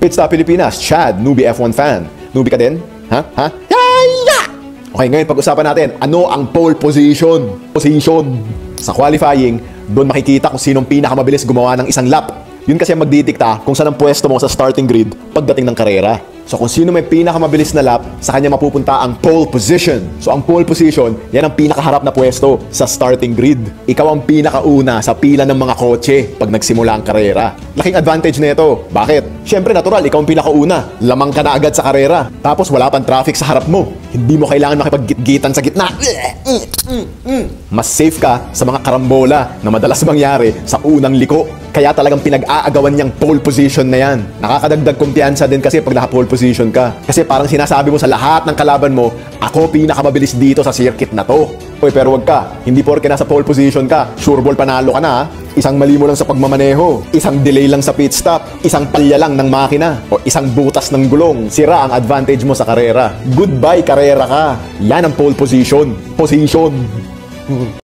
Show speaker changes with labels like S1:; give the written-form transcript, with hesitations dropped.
S1: Pitstop Pilipinas, Chad, newbie F1 fan. Newbie ka din? Ha? Ha? Yaya! Okay, ngayon pag-usapan natin, ano ang pole position? Sa qualifying, doon makikita kung sinong pinakamabilis gumawa ng isang lap. Yun kasi ang magdidikta kung saan ang pwesto mo sa starting grid pagdating ng karera. So kung sino may pinakamabilis na lap, sa kanya mapupunta ang pole position. So ang pole position, yan ang pinakaharap na pwesto sa starting grid. Ikaw ang pinakauna sa pila ng mga kotse pag nagsimula ang karera. Laking advantage na ito. Bakit? Siyempre natural, ikaw ang pinakauna. Lamang ka na agad sa karera. Tapos wala pang traffic sa harap mo. Hindi mo kailangan makipag-gitgitan sa gitna. Mas safe ka sa mga karambola na madalas mangyari sa unang liko. Kaya talagang pinag-aagawan niyang pole position na yan. Nakakadagdag kumpiyansa din kasi pag naka-pole position ka. Kasi parang sinasabi mo sa lahat ng kalaban mo, ako pinakamabilis dito sa circuit na to. Uy, pero wag ka. Hindi porke nasa pole position ka, sure ball panalo ka na. Isang mali mo lang sa pagmamaneho, isang delay lang sa pit stop, isang palya lang ng makina, o isang butas ng gulong, sira ang advantage mo sa karera. Goodbye karera ka. Yan ang pole position.